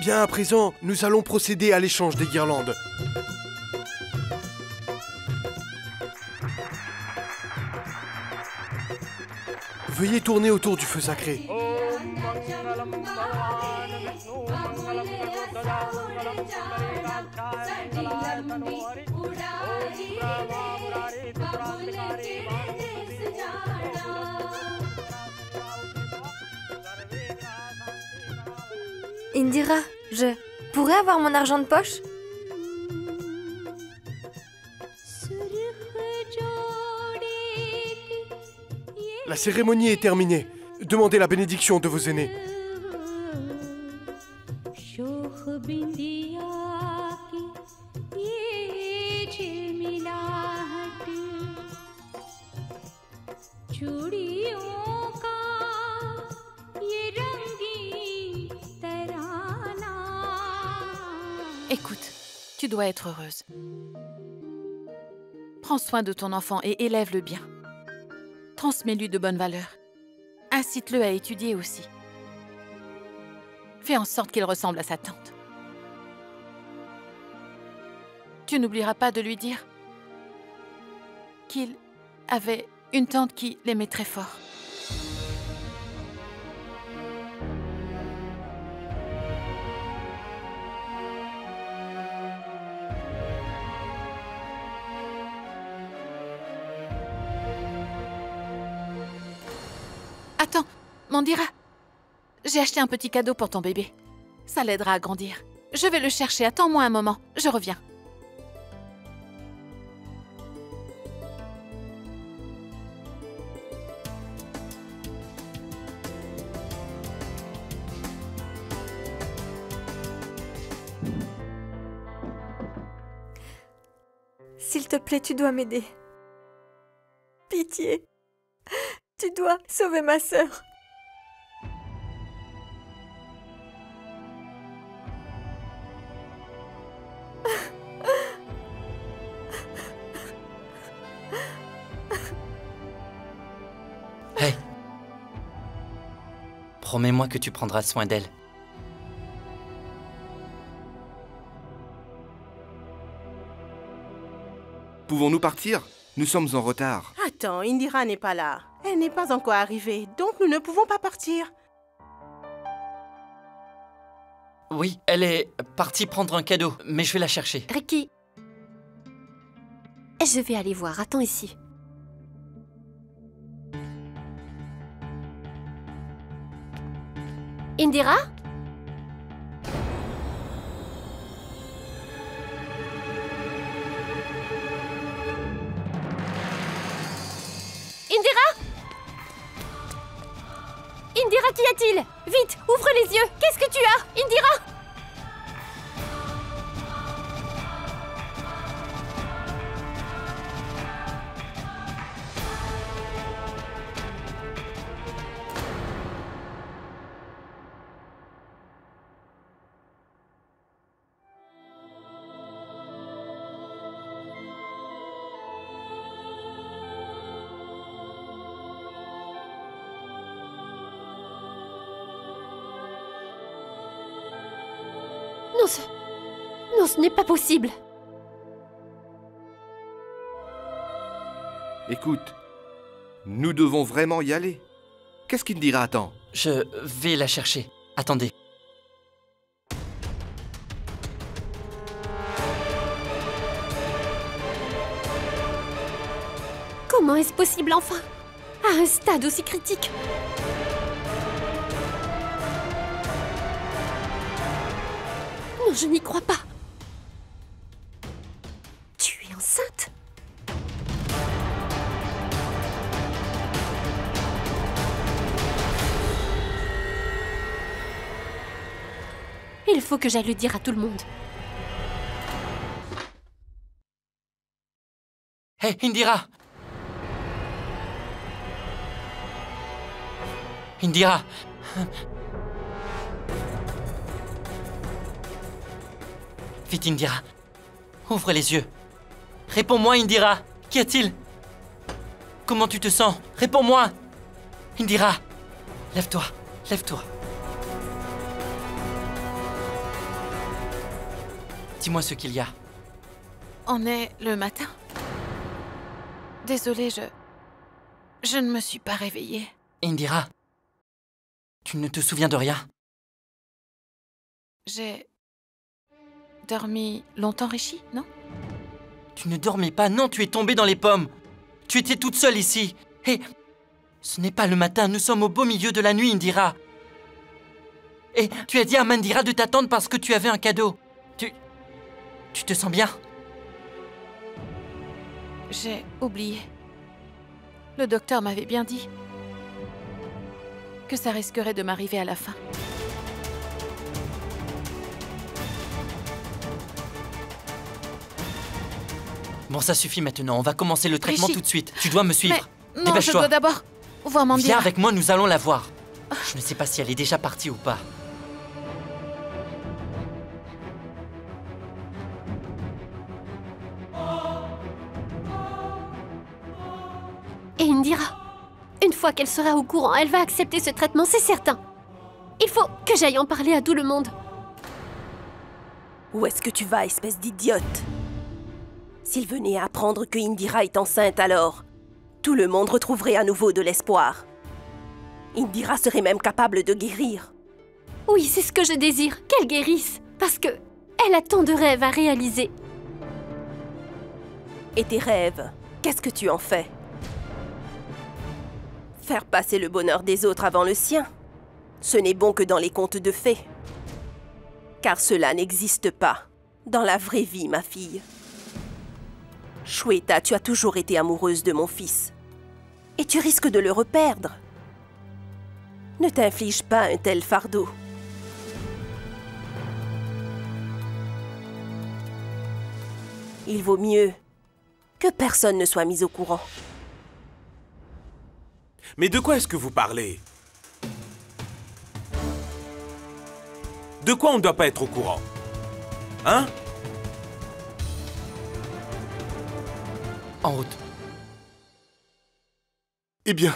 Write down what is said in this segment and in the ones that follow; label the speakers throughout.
Speaker 1: Bien, à présent, nous allons procéder à l'échange des guirlandes. Veuillez tourner autour du feu sacré.
Speaker 2: Indira, je pourrais avoir mon argent de poche?
Speaker 1: La cérémonie est terminée. Demandez la bénédiction de vos aînés.
Speaker 3: Écoute, tu dois être heureuse. Prends soin de ton enfant et élève-le bien. Transmets-lui de bonnes valeurs. Incite-le à étudier aussi. Fais en sorte qu'il ressemble à sa tante. Tu n'oublieras pas de lui dire qu'il avait une tante qui l'aimait très fort. Attends, Mandira. J'ai acheté un petit cadeau pour ton bébé. Ça l'aidera à grandir. Je vais le chercher. Attends-moi un moment. Je reviens.
Speaker 2: S'il te plaît, tu dois m'aider. Pitié. Tu dois sauver ma sœur.
Speaker 4: Hey! Promets-moi que tu prendras soin d'elle.
Speaker 1: Pouvons-nous partir? Nous sommes en retard.
Speaker 5: Attends, Indira n'est pas là. Elle n'est pas encore arrivée, donc nous ne pouvons pas partir.
Speaker 4: Oui, elle est partie prendre un cadeau, mais je vais la chercher.
Speaker 2: Ricky. Je vais aller voir. Attends ici. Indira? Indira? Indira, qu'y a-t-il? Vite, ouvre les yeux. Qu'est-ce que tu as, Indira? Non, ce n'est pas possible.
Speaker 1: Écoute, nous devons vraiment y aller. Qu'est-ce qu'Indira attend?
Speaker 4: Je vais la chercher. Attendez.
Speaker 2: Comment est-ce possible enfin? À un stade aussi critique? Non, je n'y crois pas. Tu es enceinte? Il faut que j'aille le dire à tout le monde.
Speaker 4: Hé, Indira! Indira! Vite, Indira. Ouvre les yeux. Réponds-moi, Indira. Qu'y a-t-il? Comment tu te sens? Réponds-moi! Indira! Lève-toi, lève-toi. Dis-moi ce qu'il y a.
Speaker 3: On est le matin. Désolée, je ne me suis pas réveillée.
Speaker 4: Indira, tu ne te souviens de rien?
Speaker 3: J'ai dormi longtemps, Rishi, non?
Speaker 4: Tu ne dormais pas, non, tu es tombée dans les pommes. Tu étais toute seule ici. Et ce n'est pas le matin, nous sommes au beau milieu de la nuit, Indira. Et tu as dit à Mandira de t'attendre parce que tu avais un cadeau. Tu te sens bien?
Speaker 3: J'ai oublié. Le docteur m'avait bien dit que ça risquerait de m'arriver à la fin.
Speaker 4: Bon, ça suffit maintenant, on va commencer le traitement
Speaker 3: Rishi.
Speaker 4: tout de suite. Tu dois me suivre.
Speaker 3: Mais non, je
Speaker 4: Dépêche-toi.
Speaker 3: dois d'abord voir Mandira.
Speaker 4: Viens avec moi, nous allons la voir. Je ne sais pas si elle est déjà partie ou pas.
Speaker 2: Et Indira, une fois qu'elle sera au courant, elle va accepter ce traitement, c'est certain. Il faut que j'aille en parler à tout le monde.
Speaker 6: Où est-ce que tu vas, espèce d'idiote? S'il venait à apprendre que Indira est enceinte alors, tout le monde retrouverait à nouveau de l'espoir. Indira serait même capable de guérir.
Speaker 2: Oui, c'est ce que je désire, qu'elle guérisse. Parce que elle a tant de rêves à réaliser.
Speaker 6: Et tes rêves, qu'est-ce que tu en fais? Faire passer le bonheur des autres avant le sien, ce n'est bon que dans les contes de fées. Car cela n'existe pas dans la vraie vie, ma fille. Shweta, tu as toujours été amoureuse de mon fils. Et tu risques de le reperdre. Ne t'inflige pas un tel fardeau. Il vaut mieux que personne ne soit mis au courant.
Speaker 7: Mais de quoi est-ce que vous parlez? De quoi on ne doit pas être au courant? Hein?
Speaker 4: En route.
Speaker 8: Eh bien,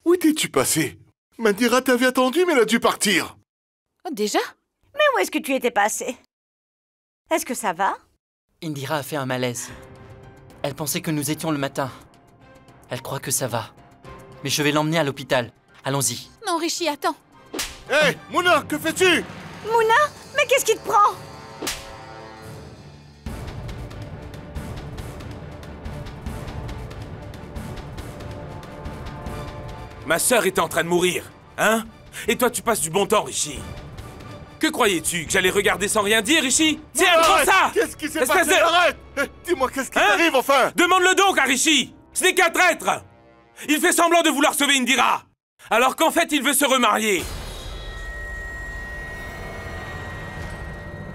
Speaker 8: où étais-tu passé? Mandira t'avait attendu, mais elle a dû partir.
Speaker 3: Oh, déjà?
Speaker 9: Mais où est-ce que tu étais passé? Est-ce que ça va?
Speaker 4: Indira a fait un malaise. Elle pensait que nous étions le matin. Elle croit que ça va. Mais je vais l'emmener à l'hôpital. Allons-y.
Speaker 3: Non, Rishi, attends.
Speaker 8: Hé, Mouna, que fais-tu?
Speaker 9: Mouna? Mais qu'est-ce qui te prend?
Speaker 7: Ma sœur était en train de mourir, hein? Et toi, tu passes du bon temps, Rishi. Que croyais-tu? Que j'allais regarder sans rien dire, Rishi? Tiens, prends ça!
Speaker 8: Qu'est-ce qui s'est
Speaker 7: Espèce
Speaker 8: passé?
Speaker 7: de-
Speaker 8: Arrête! Dis-moi, qu'est-ce qui
Speaker 7: Hein?
Speaker 8: t'arrive, enfin?
Speaker 7: Demande-le donc à Rishi! Ce n'est qu'un traître! Il fait semblant de vouloir sauver Indira, alors qu'en fait, il veut se remarier.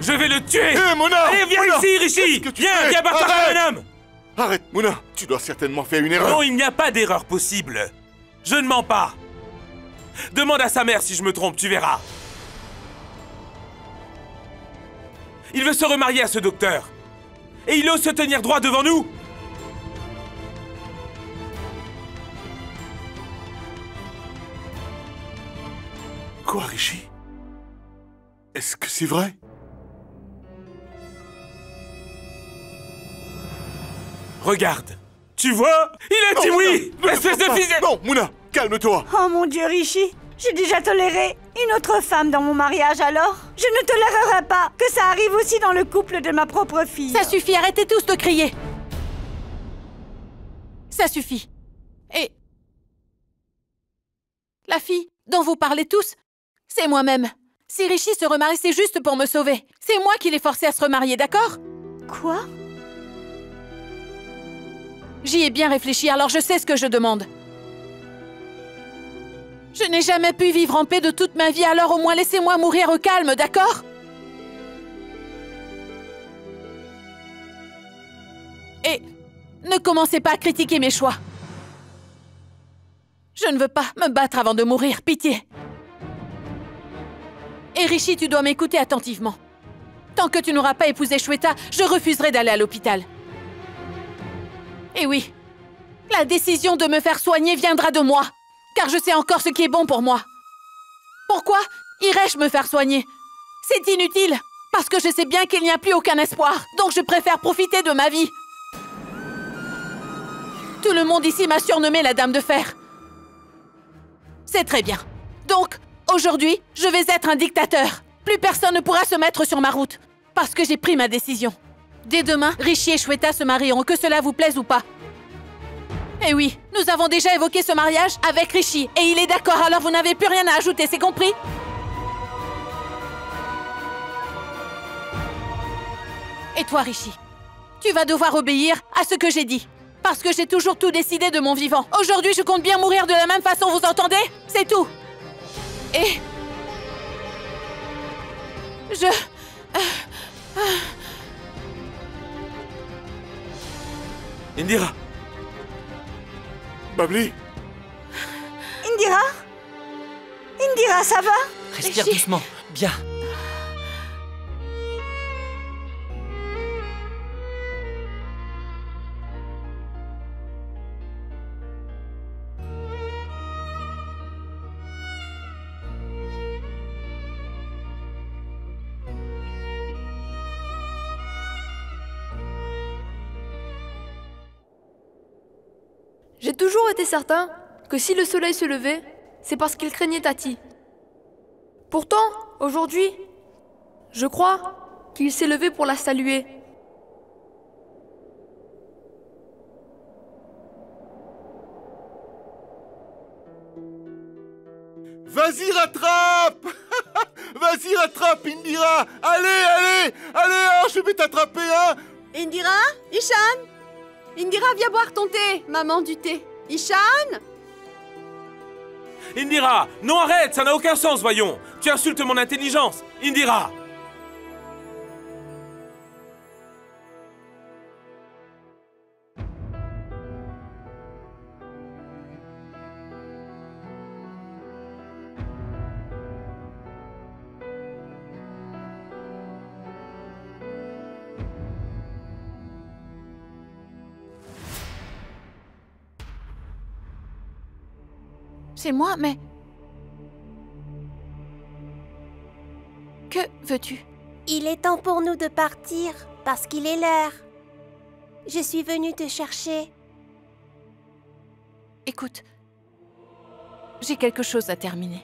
Speaker 7: Je vais le tuer!
Speaker 8: Hé, Mouna!
Speaker 7: Allez, viens
Speaker 8: Mouna!
Speaker 7: ici, Rishi!
Speaker 8: Qu'est-ce que tu
Speaker 7: Viens,
Speaker 8: fais?
Speaker 7: viens par terre
Speaker 8: Arrête!
Speaker 7: comme un homme!
Speaker 8: Arrête, Mouna! Tu dois certainement faire une erreur.
Speaker 7: Non, il n'y a pas d'erreur possible. Je ne mens pas. Demande à sa mère si je me trompe, tu verras. Il veut se remarier à ce docteur. Et il ose se tenir droit devant nous.
Speaker 8: Quoi, Rishi? Est-ce que c'est vrai?
Speaker 7: Regarde. Tu vois? Il a dit
Speaker 8: Non,
Speaker 7: oui!
Speaker 8: Mouna, ne
Speaker 7: Espèce de
Speaker 8: frappe
Speaker 7: fils
Speaker 8: pas.
Speaker 7: de...
Speaker 8: Non, Mouna, calme-toi!
Speaker 9: Oh mon Dieu, Rishi! J'ai déjà toléré une autre femme dans mon mariage, alors je ne tolérerai pas que ça arrive aussi dans le couple de ma propre fille.
Speaker 3: Ça suffit, arrêtez tous de crier. Ça suffit. Et... la fille dont vous parlez tous, c'est moi-même. Si Rishi se remarie, c'est juste pour me sauver. C'est moi qui l'ai forcé à se remarier, d'accord?
Speaker 9: Quoi?
Speaker 3: J'y ai bien réfléchi, alors je sais ce que je demande. Je n'ai jamais pu vivre en paix de toute ma vie, alors au moins laissez-moi mourir au calme, d'accord? Et ne commencez pas à critiquer mes choix. Je ne veux pas me battre avant de mourir, pitié. Et Rishi, tu dois m'écouter attentivement. Tant que tu n'auras pas épousé Shweta, je refuserai d'aller à l'hôpital. Et oui, la décision de me faire soigner viendra de moi, car je sais encore ce qui est bon pour moi. Pourquoi irais-je me faire soigner? C'est inutile. Parce que je sais bien qu'il n'y a plus aucun espoir. Donc je préfère profiter de ma vie. Tout le monde ici m'a surnommée la Dame de Fer. C'est très bien. Donc, aujourd'hui, je vais être un dictateur. Plus personne ne pourra se mettre sur ma route. Parce que j'ai pris ma décision. Dès demain, Rishi et Shweta se marieront, que cela vous plaise ou pas. Eh oui, nous avons déjà évoqué ce mariage avec Rishi. Et il est d'accord, alors vous n'avez plus rien à ajouter, c'est compris? Et toi, Rishi, tu vas devoir obéir à ce que j'ai dit. Parce que j'ai toujours tout décidé de mon vivant. Aujourd'hui, je compte bien mourir de la même façon, vous entendez? C'est tout. Et...
Speaker 7: Indira!
Speaker 8: Babli?
Speaker 9: Indira? Indira, ça va?
Speaker 4: Respire doucement. Bien.
Speaker 10: J'ai toujours été certain que si le soleil se levait, c'est parce qu'il craignait Tati. Pourtant, aujourd'hui, je crois qu'il s'est levé pour la saluer.
Speaker 8: Vas-y, rattrape! Vas-y, rattrape, Indira! Allez, hein, je vais t'attraper, hein!
Speaker 11: Indira? Ishan? Indira, viens boire ton thé, maman du thé. Ishan?
Speaker 7: Indira! Non, arrête, ça n'a aucun sens, voyons! Tu insultes mon intelligence! Indira!
Speaker 3: C'est moi, mais... Que veux-tu?
Speaker 6: Il est temps pour nous de partir, parce qu'il est l'heure. Je suis venue te chercher.
Speaker 3: Écoute, j'ai quelque chose à terminer.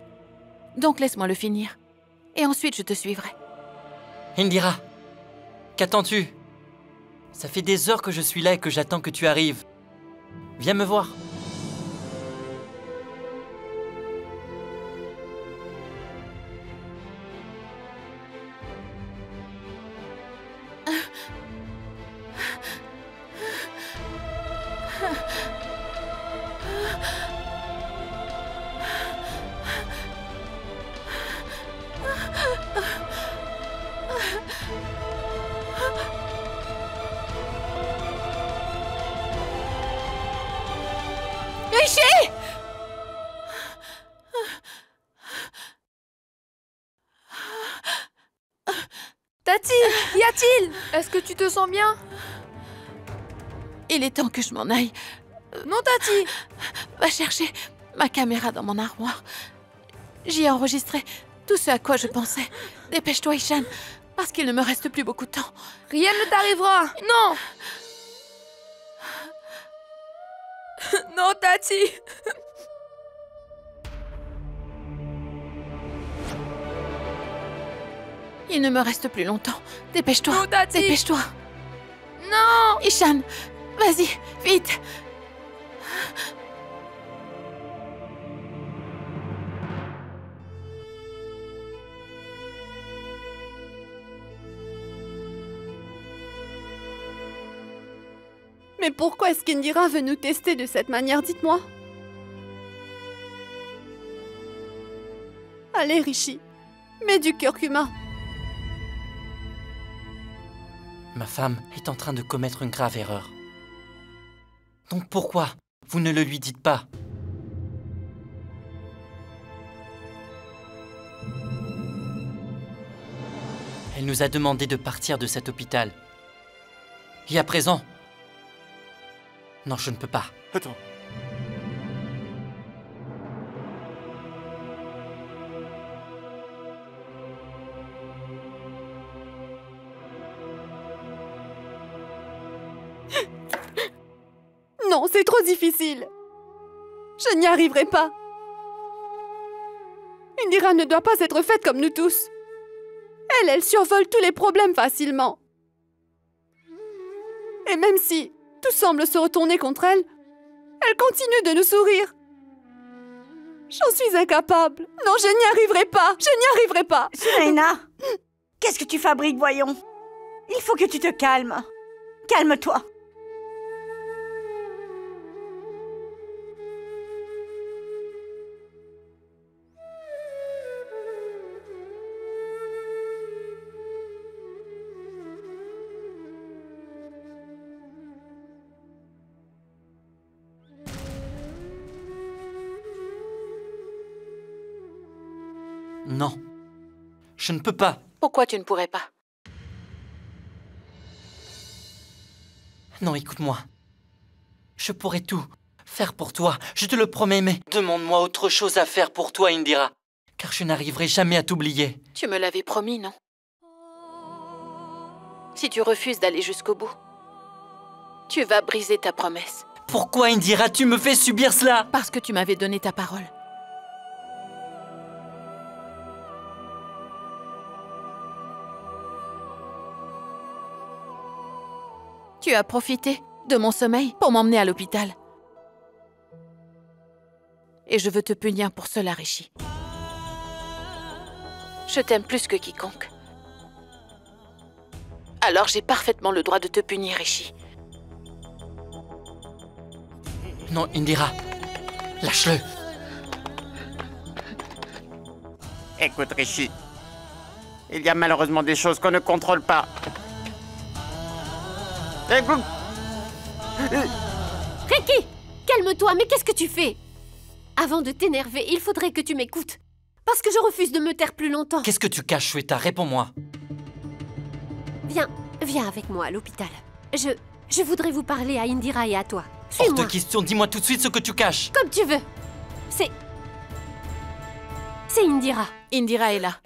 Speaker 3: Donc laisse-moi le finir. Et ensuite, je te suivrai.
Speaker 4: Indira, qu'attends-tu? Ça fait des heures que je suis là et que j'attends que tu arrives. Viens me voir.
Speaker 3: Rishi!
Speaker 10: Tati, qu'y a-t-il? Est-ce que tu te sens bien?
Speaker 3: Il est temps que je m'en aille.
Speaker 10: Non, Tati!
Speaker 3: Va chercher ma caméra dans mon armoire. J'y ai enregistré tout ce à quoi je pensais. Dépêche-toi, Ishan, parce qu'il ne me reste plus beaucoup de temps.
Speaker 10: Rien ne t'arrivera! Non! Non, Tati!
Speaker 3: Il ne me reste plus longtemps. Dépêche-toi.
Speaker 10: Non, Tati!
Speaker 3: Dépêche-toi.
Speaker 10: Non!
Speaker 3: Ishan, vas-y, vite.
Speaker 11: Mais pourquoi est-ce qu'Indira veut nous tester de cette manière, dites-moi? Allez, Rishi, mets du curcuma.
Speaker 4: Ma femme est en train de commettre une grave erreur. Donc pourquoi vous ne le lui dites pas? Elle nous a demandé de partir de cet hôpital. Et à présent... Non, je ne peux pas.
Speaker 8: Attends.
Speaker 11: c'est trop difficile. Je n'y arriverai pas. Indira ne doit pas être faite comme nous tous. Elle survole tous les problèmes facilement. Et même si tout semble se retourner contre elle, elle continue de nous sourire. J'en suis incapable. Non, je n'y arriverai pas. Je n'y arriverai pas.
Speaker 9: Sunaina, qu'est-ce que tu fabriques, voyons? Il faut que tu te calmes. Calme-toi.
Speaker 4: Non. Je ne peux pas.
Speaker 3: Pourquoi tu ne pourrais pas?
Speaker 4: Non, écoute-moi. Je pourrais tout faire pour toi, je te le promets, mais demande-moi autre chose à faire pour toi, Indira. Car je n'arriverai jamais à t'oublier.
Speaker 3: Tu me l'avais promis, non? Si tu refuses d'aller jusqu'au bout, tu vas briser ta promesse.
Speaker 4: Pourquoi, Indira, tu me fais subir cela?
Speaker 3: Parce que tu m'avais donné ta parole. Tu as profité de mon sommeil pour m'emmener à l'hôpital. Et je veux te punir pour cela, Rishi. Je t'aime plus que quiconque. Alors j'ai parfaitement le droit de te punir, Rishi.
Speaker 4: Non, Indira. Lâche-le.
Speaker 12: Écoute, Rishi. Il y a malheureusement des choses qu'on ne contrôle pas.
Speaker 2: Ricky, calme-toi, mais qu'est-ce que tu fais? Avant de t'énerver, il faudrait que tu m'écoutes. Parce que je refuse de me taire plus longtemps.
Speaker 4: Qu'est-ce que tu caches, Shweta? Réponds-moi.
Speaker 2: Viens avec moi à l'hôpital. Je voudrais vous parler à Indira et à toi.
Speaker 4: Hors
Speaker 2: Suis-moi.
Speaker 4: de question, dis-moi tout de suite ce que tu caches.
Speaker 2: Comme tu veux. C'est Indira.
Speaker 3: Indira est là.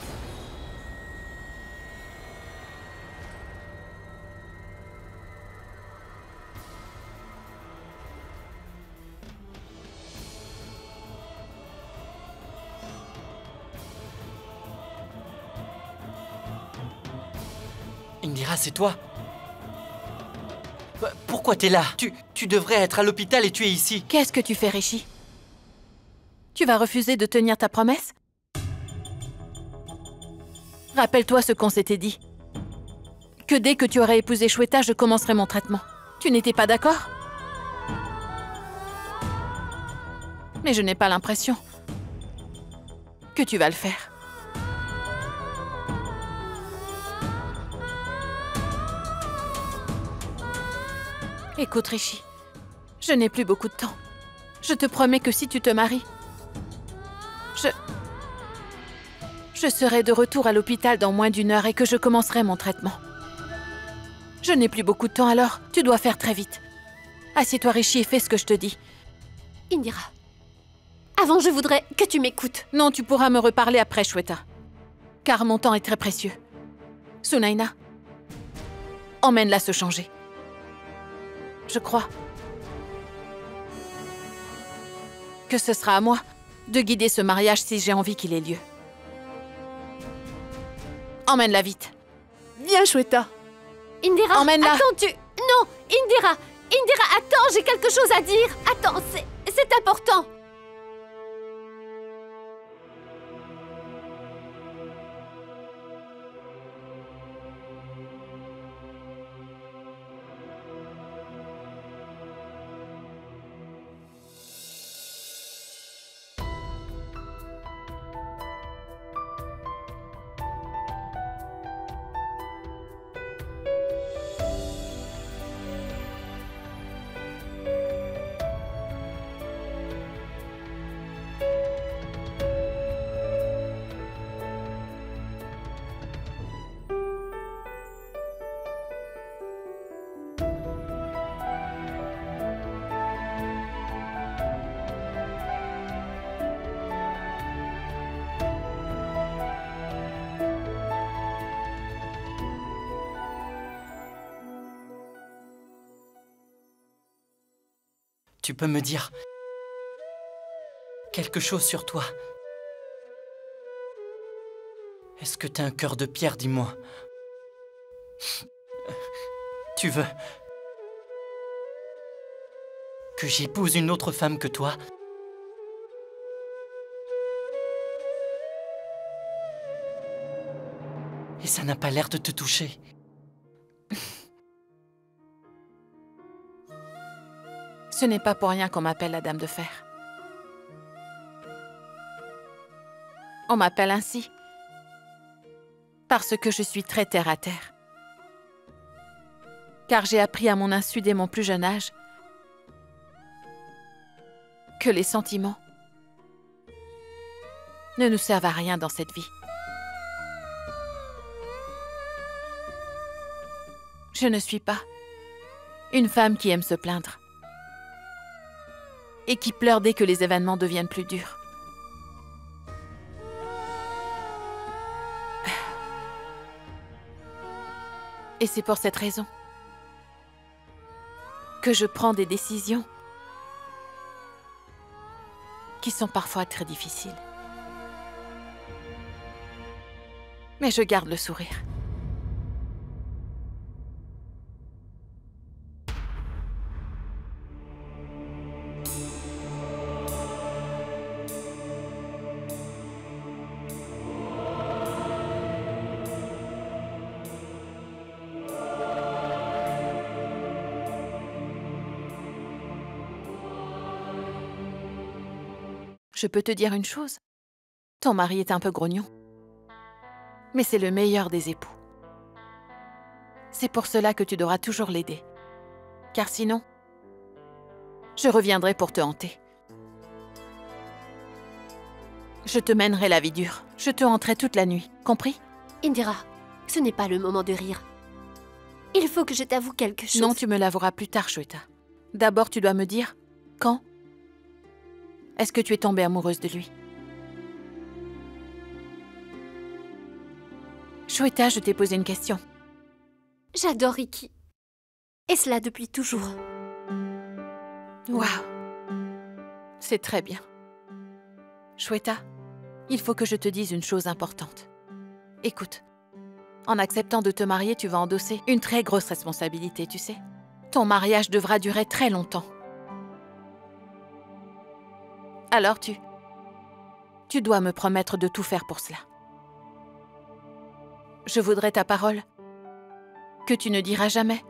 Speaker 4: Indira, c'est toi? Pourquoi t'es là? Tu devrais être à l'hôpital et tu es ici.
Speaker 3: Qu'est-ce que tu fais, Rishi? Tu vas refuser de tenir ta promesse? Rappelle-toi ce qu'on s'était dit. Que dès que tu aurais épousé Shweta, je commencerai mon traitement. Tu n'étais pas d'accord? Mais je n'ai pas l'impression que tu vas le faire. Écoute, Rishi, je n'ai plus beaucoup de temps. Je te promets que si tu te maries, je serai de retour à l'hôpital dans moins d'1 heure et que je commencerai mon traitement. Je n'ai plus beaucoup de temps, alors tu dois faire très vite. Assieds-toi, Rishi, et fais ce que je te dis.
Speaker 2: Indira, avant je voudrais que tu m'écoutes.
Speaker 3: Non, tu pourras me reparler après, Shweta. Car mon temps est très précieux. Sunaina, emmène-la se changer. Je crois que ce sera à moi de guider ce mariage si j'ai envie qu'il ait lieu. Emmène-la vite.
Speaker 11: Viens, Shweta.
Speaker 2: Indira,
Speaker 3: emmène-la.
Speaker 2: Attends, Non, Indira, attends, j'ai quelque chose à dire. Attends, c'est important.
Speaker 4: tu peux me dire quelque chose sur toi? Est-ce que t'as un cœur de pierre, dis-moi? Tu veux que j'épouse une autre femme que toi? Et ça n'a pas l'air de te toucher.
Speaker 3: Ce n'est pas pour rien qu'on m'appelle la Dame de Fer. On m'appelle ainsi parce que je suis très terre à terre. Car j'ai appris à mon insu dès mon plus jeune âge que les sentiments ne nous servent à rien dans cette vie. Je ne suis pas une femme qui aime se plaindre et qui pleure dès que les événements deviennent plus durs. Et c'est pour cette raison que je prends des décisions qui sont parfois très difficiles. Mais je garde le sourire. Je peux te dire une chose. Ton mari est un peu grognon. Mais c'est le meilleur des époux. C'est pour cela que tu devras toujours l'aider. Car sinon, je reviendrai pour te hanter. Je te mènerai la vie dure. Je te hanterai toute la nuit. Compris?
Speaker 2: Indira, ce n'est pas le moment de rire. Il faut que je t'avoue quelque chose.
Speaker 3: Non, tu me l'avoueras plus tard, Shweta. D'abord, tu dois me dire quand est-ce que tu es tombée amoureuse de lui? Shweta, je t'ai posé une question.
Speaker 2: J'adore Ricky. Et cela depuis toujours.
Speaker 3: Waouh! C'est très bien. Shweta, il faut que je te dise une chose importante. Écoute, en acceptant de te marier, tu vas endosser une très grosse responsabilité, tu sais. Ton mariage devra durer très longtemps. Alors tu dois me promettre de tout faire pour cela. Je voudrais ta parole, que tu ne diras jamais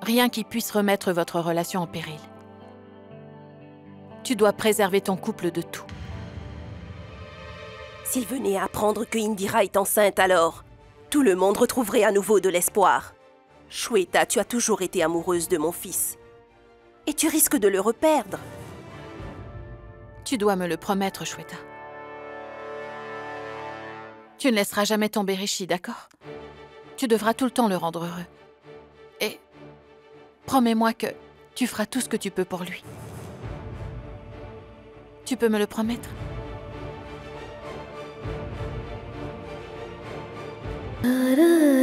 Speaker 3: rien qui puisse remettre votre relation en péril. Tu dois préserver ton couple de tout.
Speaker 6: S'il venait à apprendre que Indira est enceinte alors, tout le monde retrouverait à nouveau de l'espoir. Shweta, tu as toujours été amoureuse de mon fils. Et tu risques de le reperdre.
Speaker 3: Tu dois me le promettre, Shweta. Tu ne laisseras jamais tomber Rishi, d'accord? Tu devras tout le temps le rendre heureux. Et promets-moi que tu feras tout ce que tu peux pour lui. Tu peux me le promettre?
Speaker 2: Ta-da!